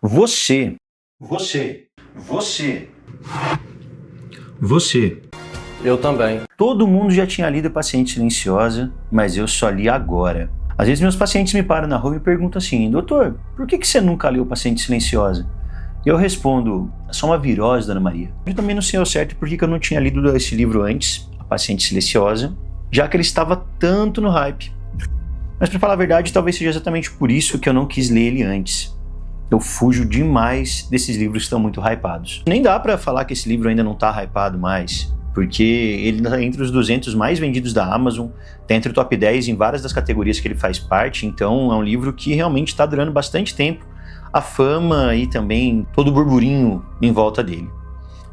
Você. Eu também. Todo mundo já tinha lido Paciente Silenciosa, mas eu só li agora. Às vezes meus pacientes me param na rua e me perguntam assim: doutor, por que você nunca leu Paciente Silenciosa? E eu respondo: é só uma virose, dona Maria. Eu também não sei ao certo por que eu não tinha lido esse livro antes, A Paciente Silenciosa, já que ele estava tanto no hype. Mas pra falar a verdade, talvez seja exatamente por isso que eu não quis ler ele antes. Eu fujo demais desses livros que estão muito hypados. Nem dá pra falar que esse livro ainda não tá hypado mais, porque ele tá entre os 200 mais vendidos da Amazon, tá entre o top 10 em várias das categorias que ele faz parte, então é um livro que realmente está durando bastante tempo a fama e também todo o burburinho em volta dele.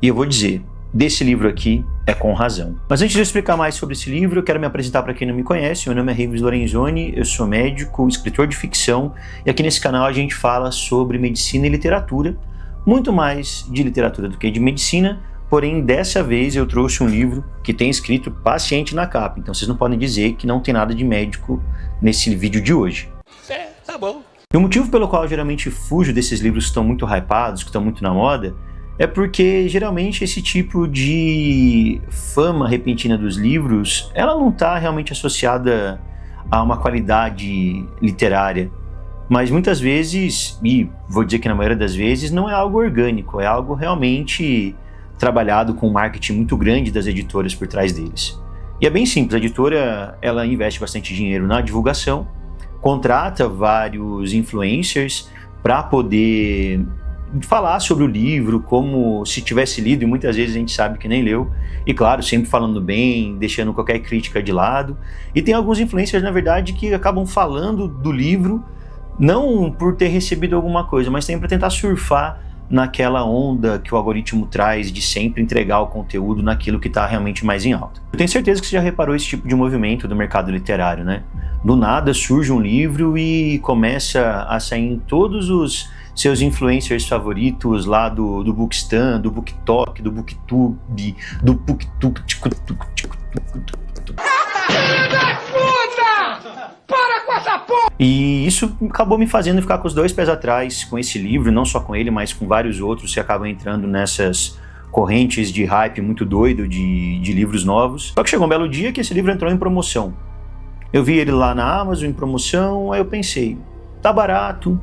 E eu vou dizer, desse livro aqui é com razão. Mas antes de eu explicar mais sobre esse livro, eu quero me apresentar para quem não me conhece. Meu nome é Reives Lorenzoni, eu sou médico, escritor de ficção, e aqui nesse canal a gente fala sobre medicina e literatura, muito mais de literatura do que de medicina, porém dessa vez eu trouxe um livro que tem escrito paciente na capa, então vocês não podem dizer que não tem nada de médico nesse vídeo de hoje. Tá bom. E o motivo pelo qual eu geralmente fujo desses livros que estão muito hypados, que estão muito na moda, é porque geralmente esse tipo de fama repentina dos livros, ela não está realmente associada a uma qualidade literária, mas muitas vezes, e vou dizer que na maioria das vezes, não é algo orgânico, é algo realmente trabalhado com um marketing muito grande das editoras por trás deles. E é bem simples, a editora ela investe bastante dinheiro na divulgação, contrata vários influencers para poder falar sobre o livro como se tivesse lido, e muitas vezes a gente sabe que nem leu, e claro, sempre falando bem, deixando qualquer crítica de lado. E tem alguns influencers, na verdade, que acabam falando do livro não por ter recebido alguma coisa, mas também para tentar surfar naquela onda que o algoritmo traz de sempre entregar o conteúdo naquilo que está realmente mais em alta. Eu tenho certeza que você já reparou esse tipo de movimento do mercado literário, né? Do nada surge um livro e começa a sair em todos os seus influencers favoritos lá do Bookstan, do BookTok, do BookTube, do BookTuk. Para com essa porra! E isso acabou me fazendo ficar com os dois pés atrás com esse livro, não só com ele, mas com vários outros que acabam entrando nessas correntes de hype muito doido de livros novos. Só que chegou um belo dia que esse livro entrou em promoção. Eu vi ele lá na Amazon em promoção, aí eu pensei, tá barato,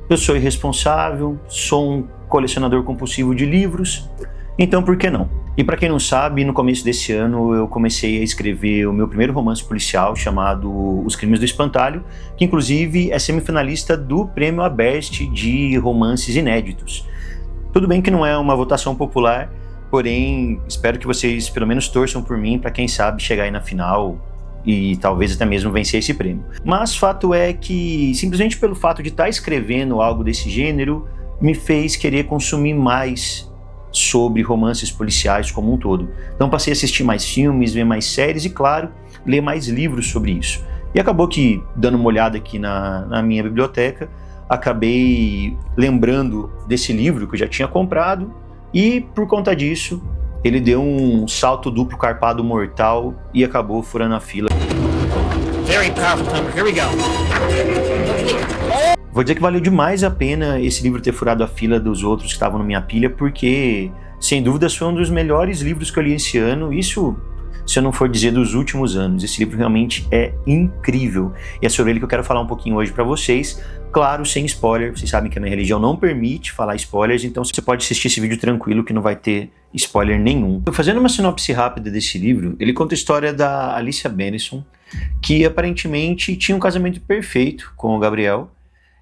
eu sou irresponsável, sou um colecionador compulsivo de livros, então por que não? E para quem não sabe, no começo desse ano eu comecei a escrever o meu primeiro romance policial chamado Os Crimes do Espantalho, que inclusive é semifinalista do Prêmio Aberst de romances inéditos. Tudo bem que não é uma votação popular, porém espero que vocês pelo menos torçam por mim para quem sabe chegar aí na final e talvez até mesmo vencer esse prêmio. Mas fato é que simplesmente pelo fato de estar escrevendo algo desse gênero me fez querer consumir mais sobre romances policiais como um todo. Então passei a assistir mais filmes, ver mais séries e, claro, ler mais livros sobre isso. E acabou que, dando uma olhada aqui na minha biblioteca, acabei lembrando desse livro que eu já tinha comprado e, por conta disso, ele deu um salto duplo carpado mortal e acabou furando a fila. Very powerful number. Here we go. Vou dizer que valeu demais a pena esse livro ter furado a fila dos outros que estavam na minha pilha, porque, sem dúvidas, foi um dos melhores livros que eu li esse ano. Isso, se eu não for dizer dos últimos anos. Esse livro realmente é incrível. E é sobre ele que eu quero falar um pouquinho hoje pra vocês. Claro, sem spoiler. Vocês sabem que a minha religião não permite falar spoilers, então você pode assistir esse vídeo tranquilo que não vai ter spoiler nenhum. Fazendo uma sinopse rápida desse livro, ele conta a história da Alicia Benison, que aparentemente tinha um casamento perfeito com o Gabriel,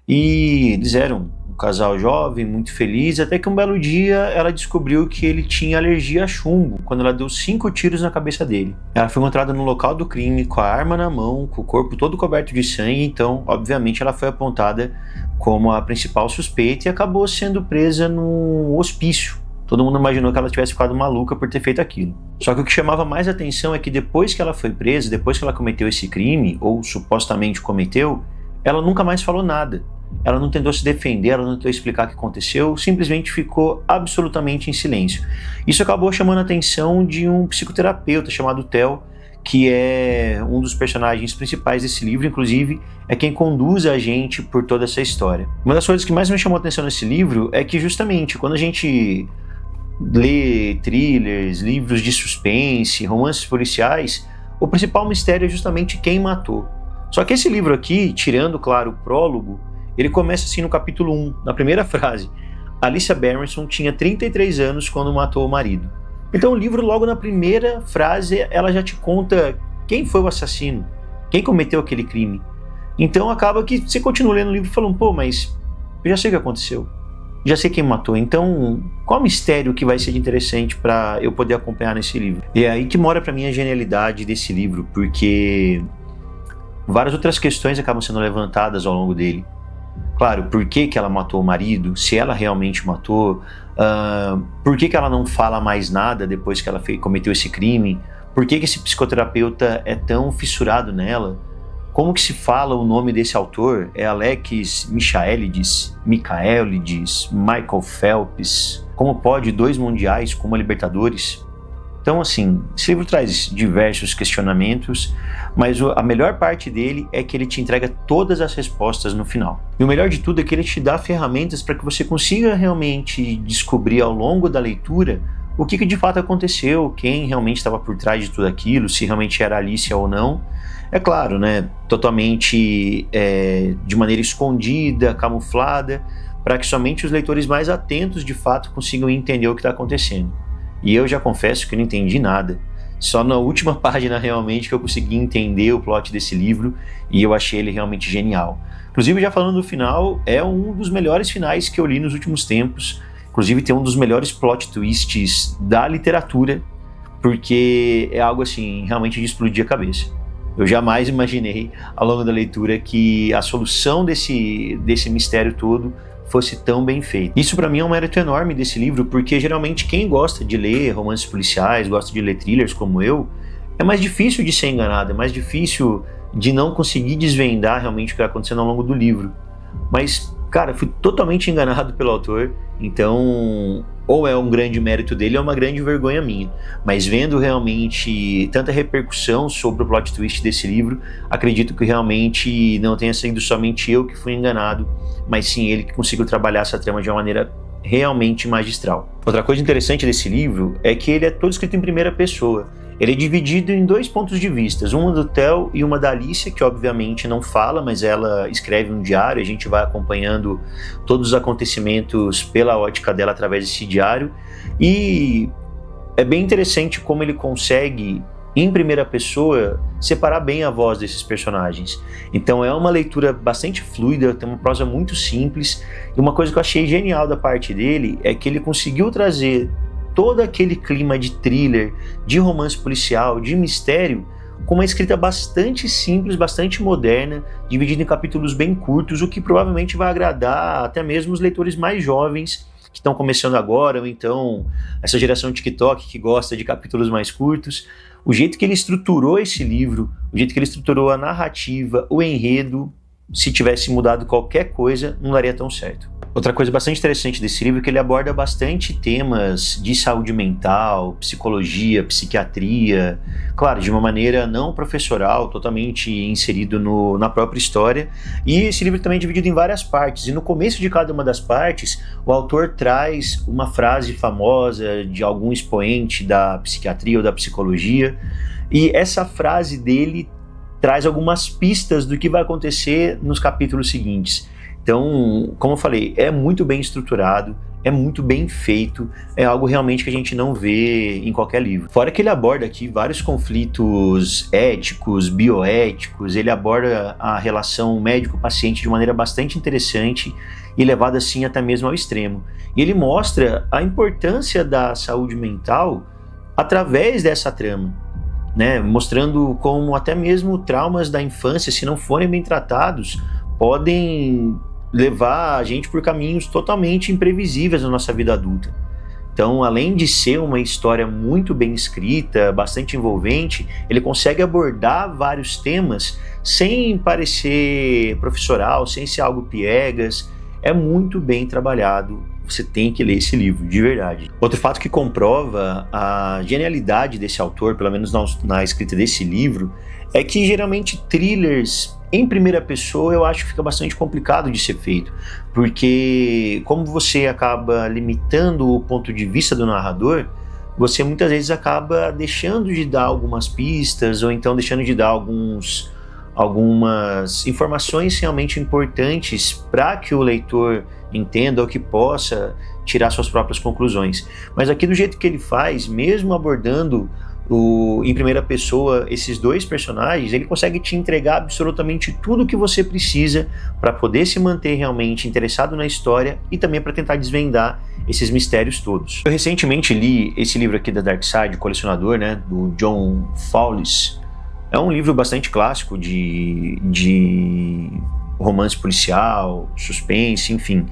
e eles eram um casal jovem, muito feliz, até que um belo dia ela descobriu que ele tinha alergia a chumbo, quando ela deu 5 tiros na cabeça dele. Ela foi encontrada no local do crime, com a arma na mão, com o corpo todo coberto de sangue, então, obviamente, ela foi apontada como a principal suspeita e acabou sendo presa no hospício. Todo mundo imaginou que ela tivesse ficado maluca por ter feito aquilo. Só que o que chamava mais atenção é que depois que ela foi presa, depois que ela cometeu esse crime, ou supostamente cometeu, ela nunca mais falou nada. Ela não tentou se defender, ela não tentou explicar o que aconteceu, simplesmente ficou absolutamente em silêncio. Isso acabou chamando a atenção de um psicoterapeuta chamado Theo, que é um dos personagens principais desse livro, inclusive é quem conduz a gente por toda essa história. Uma das coisas que mais me chamou a atenção nesse livro é que justamente quando a gente lê thrillers, livros de suspense, romances policiais, o principal mistério é justamente quem matou. Só que esse livro aqui, tirando, claro, o prólogo, ele começa assim no capítulo 1, na primeira frase. Alicia Berenson tinha 33 anos quando matou o marido. Então o livro, logo na primeira frase, ela já te conta quem foi o assassino, quem cometeu aquele crime. Então acaba que você continua lendo o livro falando, pô, mas eu já sei o que aconteceu, já sei quem matou, então qual mistério que vai ser interessante para eu poder acompanhar nesse livro? E é aí que mora para mim a genialidade desse livro, porque várias outras questões acabam sendo levantadas ao longo dele. Claro, por que ela matou o marido, se ela realmente matou, por que ela não fala mais nada depois que ela cometeu esse crime, por que esse psicoterapeuta é tão fissurado nela, como que se fala o nome desse autor, é Alex Michaelides, Michael Phelps, como pode 2 mundiais com uma Libertadores? Então assim, esse livro traz diversos questionamentos, mas a melhor parte dele é que ele te entrega todas as respostas no final. E o melhor de tudo é que ele te dá ferramentas para que você consiga realmente descobrir ao longo da leitura o que de fato aconteceu, quem realmente estava por trás de tudo aquilo, se realmente era Alicia ou não. É claro, né, totalmente de maneira escondida, camuflada, para que somente os leitores mais atentos de fato consigam entender o que está acontecendo. E eu já confesso que eu não entendi nada. Só na última página realmente que eu consegui entender o plot desse livro e eu achei ele realmente genial. Inclusive, já falando do final, é um dos melhores finais que eu li nos últimos tempos. Inclusive tem um dos melhores plot twists da literatura, porque é algo assim, realmente de explodir a cabeça. Eu jamais imaginei ao longo da leitura que a solução desse mistério todo fosse tão bem feito. Isso para mim é um mérito enorme desse livro, porque geralmente quem gosta de ler romances policiais, gosta de ler thrillers como eu, é mais difícil de ser enganado, é mais difícil de não conseguir desvendar realmente o que vai acontecendo ao longo do livro. Mas, cara, fui totalmente enganado pelo autor, então ou é um grande mérito dele ou é uma grande vergonha minha. Mas vendo realmente tanta repercussão sobre o plot twist desse livro, acredito que realmente não tenha sido somente eu que fui enganado, mas sim ele que conseguiu trabalhar essa trama de uma maneira realmente magistral. Outra coisa interessante desse livro é que ele é todo escrito em primeira pessoa. Ele é dividido em 2 pontos de vista, uma do Theo e uma da Alicia, que obviamente não fala, mas ela escreve um diário, a gente vai acompanhando todos os acontecimentos pela ótica dela através desse diário, e é bem interessante como ele consegue, em primeira pessoa, separar bem a voz desses personagens. Então é uma leitura bastante fluida, tem uma prosa muito simples, e uma coisa que eu achei genial da parte dele é que ele conseguiu trazer todo aquele clima de thriller, de romance policial, de mistério, com uma escrita bastante simples, bastante moderna, dividida em capítulos bem curtos, o que provavelmente vai agradar até mesmo os leitores mais jovens que estão começando agora, ou então essa geração TikTok que gosta de capítulos mais curtos. O jeito que ele estruturou esse livro, o jeito que ele estruturou a narrativa, o enredo, se tivesse mudado qualquer coisa, não daria tão certo. Outra coisa bastante interessante desse livro é que ele aborda bastante temas de saúde mental, psicologia, psiquiatria, claro, de uma maneira não professoral, totalmente inserido na própria história. E esse livro também é dividido em várias partes, e no começo de cada uma das partes, o autor traz uma frase famosa de algum expoente da psiquiatria ou da psicologia, e essa frase dele traz algumas pistas do que vai acontecer nos capítulos seguintes. Então, como eu falei, é muito bem estruturado, é muito bem feito, é algo realmente que a gente não vê em qualquer livro. Fora que ele aborda aqui vários conflitos éticos, bioéticos, ele aborda a relação médico-paciente de maneira bastante interessante e levada assim até mesmo ao extremo. E ele mostra a importância da saúde mental através dessa trama, né? Mostrando como até mesmo traumas da infância, se não forem bem tratados, podem levar a gente por caminhos totalmente imprevisíveis na nossa vida adulta. Então, além de ser uma história muito bem escrita, bastante envolvente, ele consegue abordar vários temas sem parecer professoral, sem ser algo piegas. É muito bem trabalhado, você tem que ler esse livro, de verdade. Outro fato que comprova a genialidade desse autor, pelo menos na escrita desse livro, é que geralmente thrillers em primeira pessoa eu acho que fica bastante complicado de ser feito, porque como você acaba limitando o ponto de vista do narrador, você muitas vezes acaba deixando de dar algumas pistas, ou então deixando de dar algumas informações realmente importantes para que o leitor entenda ou que possa tirar suas próprias conclusões. Mas aqui do jeito que ele faz, mesmo abordando em primeira pessoa esses dois personagens, ele consegue te entregar absolutamente tudo o que você precisa para poder se manter realmente interessado na história e também para tentar desvendar esses mistérios todos. Eu recentemente li esse livro aqui da Dark Side, o Colecionador, né, do John Fowles. É um livro bastante clássico de romance policial, suspense, enfim.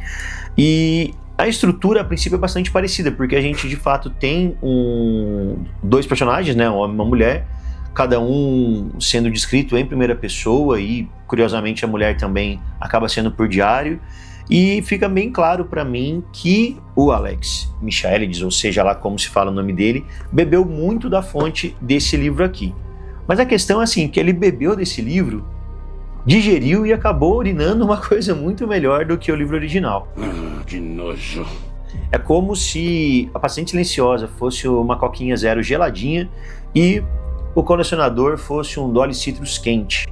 E a estrutura, a princípio, é bastante parecida, porque a gente, de fato, tem dois personagens, né, um homem e uma mulher, cada um sendo descrito em primeira pessoa e, curiosamente, a mulher também acaba sendo por diário. E fica bem claro para mim que o Alex Michaelides, ou seja lá como se fala o nome dele, bebeu muito da fonte desse livro aqui. Mas a questão é assim, que ele bebeu desse livro, digeriu e acabou urinando uma coisa muito melhor do que o livro original. Que nojo. É como se A Paciente Silenciosa fosse uma Coquinha Zero geladinha e o Colecionador fosse um Dolly Citrus quente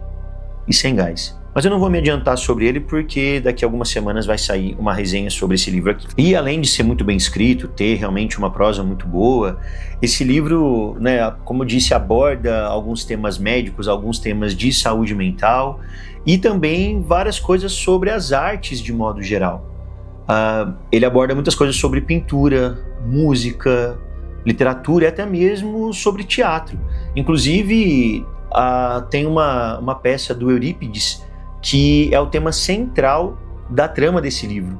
e sem gás. Mas eu não vou me adiantar sobre ele porque daqui a algumas semanas vai sair uma resenha sobre esse livro aqui. E além de ser muito bem escrito, ter realmente uma prosa muito boa, esse livro, né, como eu disse, aborda alguns temas médicos, alguns temas de saúde mental e também várias coisas sobre as artes de modo geral. Ele aborda muitas coisas sobre pintura, música, literatura e até mesmo sobre teatro. Inclusive, tem uma peça do Eurípides que é o tema central da trama desse livro.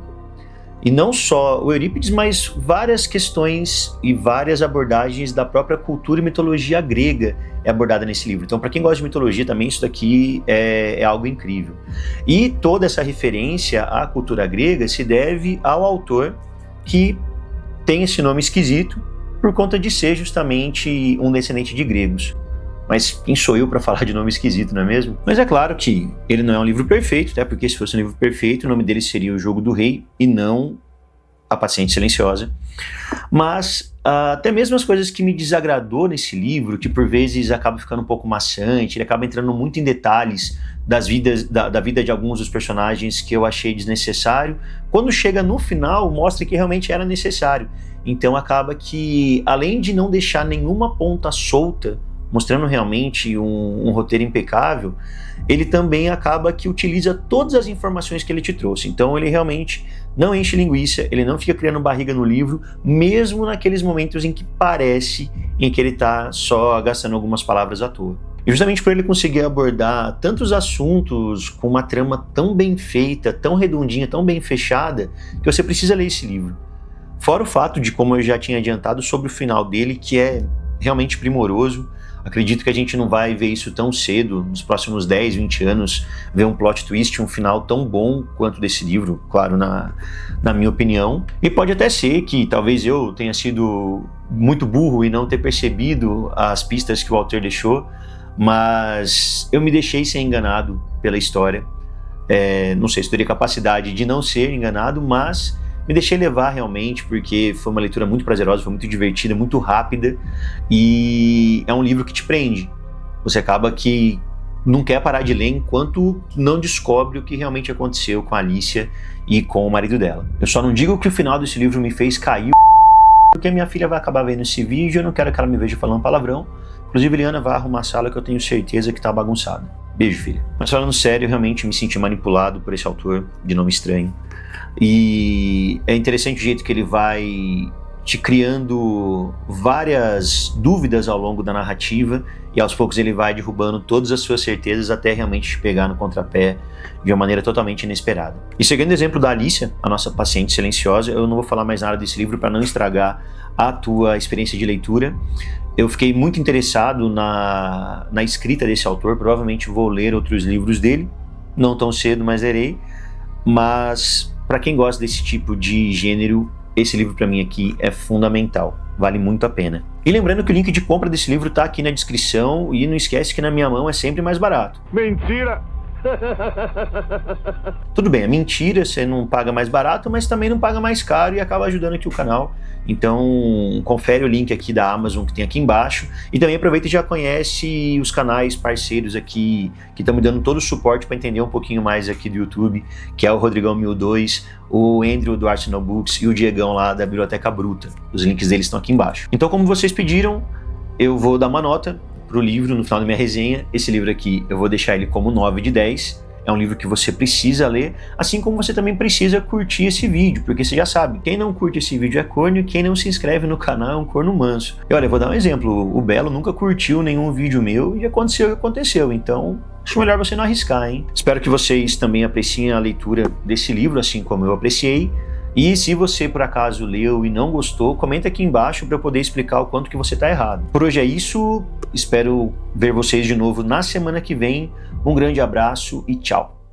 E não só o Eurípides, mas várias questões e várias abordagens da própria cultura e mitologia grega é abordada nesse livro. Então, para quem gosta de mitologia também, isso daqui é algo incrível. E toda essa referência à cultura grega se deve ao autor, que tem esse nome esquisito por conta de ser justamente um descendente de gregos. Mas quem sou eu para falar de nome esquisito, não é mesmo? Mas é claro que ele não é um livro perfeito, até porque se fosse um livro perfeito, o nome dele seria O Jogo do Rei e não A Paciente Silenciosa. Mas até mesmo as coisas que me desagradou nesse livro, que por vezes acaba ficando um pouco maçante, ele acaba entrando muito em detalhes da vida de alguns dos personagens que eu achei desnecessário, quando chega no final mostra que realmente era necessário. Então acaba que, além de não deixar nenhuma ponta solta, mostrando realmente um roteiro impecável, ele também acaba que utiliza todas as informações que ele te trouxe. Então ele realmente não enche linguiça, ele não fica criando barriga no livro, mesmo naqueles momentos em que parece em que ele está só gastando algumas palavras à toa. E justamente por ele conseguir abordar tantos assuntos com uma trama tão bem feita, tão redondinha, tão bem fechada, que você precisa ler esse livro. Fora o fato de, como eu já tinha adiantado, sobre o final dele, que é realmente primoroso. Acredito que a gente não vai ver isso tão cedo, nos próximos 10, 20 anos, ver um plot twist, um final tão bom quanto desse livro, claro, na minha opinião. E pode até ser que talvez eu tenha sido muito burro e não ter percebido as pistas que o autor deixou, mas eu me deixei ser enganado pela história. Não sei se teria capacidade de não ser enganado, mas me deixei levar realmente, porque foi uma leitura muito prazerosa, foi muito divertida, muito rápida, e é um livro que te prende. Você acaba que não quer parar de ler enquanto não descobre o que realmente aconteceu com a Alicia e com o marido dela. Eu só não digo que o final desse livro me fez cair porque minha filha vai acabar vendo esse vídeo e eu não quero que ela me veja falando palavrão. Inclusive, Eliana vai arrumar a sala que eu tenho certeza que tá bagunçada. Beijo, filha. Mas falando sério, eu realmente me senti manipulado por esse autor de nome estranho. E é interessante o jeito que ele vai te criando várias dúvidas ao longo da narrativa e aos poucos ele vai derrubando todas as suas certezas até realmente te pegar no contrapé de uma maneira totalmente inesperada. E seguindo o exemplo da Alicia, a nossa paciente silenciosa, eu não vou falar mais nada desse livro para não estragar a tua experiência de leitura. Eu fiquei muito interessado na escrita desse autor, provavelmente vou ler outros livros dele, não tão cedo, mas lerei. Mas para quem gosta desse tipo de gênero, esse livro para mim aqui é fundamental, vale muito a pena. E lembrando que o link de compra desse livro tá aqui na descrição, e não esquece que na minha mão é sempre mais barato. Mentira! Tudo bem, é mentira, você não paga mais barato, mas também não paga mais caro e acaba ajudando aqui o canal. Então confere o link aqui da Amazon que tem aqui embaixo, e também aproveita e já conhece os canais parceiros aqui que estão me dando todo o suporte para entender um pouquinho mais aqui do YouTube, que é o Rodrigão 1002, o Andrew do Arsenal Books e o Diegão lá da Biblioteca Bruta. Os links deles estão aqui embaixo. Então, como vocês pediram, eu vou dar uma nota pro livro no final da minha resenha. Esse livro aqui eu vou deixar ele como 9 de 10. É um livro que você precisa ler, assim como você também precisa curtir esse vídeo, porque você já sabe, quem não curte esse vídeo é corno, e quem não se inscreve no canal é um corno manso. E olha, eu vou dar um exemplo, o Belo nunca curtiu nenhum vídeo meu e aconteceu o que aconteceu, então acho melhor você não arriscar, hein? Espero que vocês também apreciem a leitura desse livro, assim como eu apreciei. E se você por acaso leu e não gostou, comenta aqui embaixo para eu poder explicar o quanto que você está errado. Por hoje é isso, espero ver vocês de novo na semana que vem. Um grande abraço e tchau!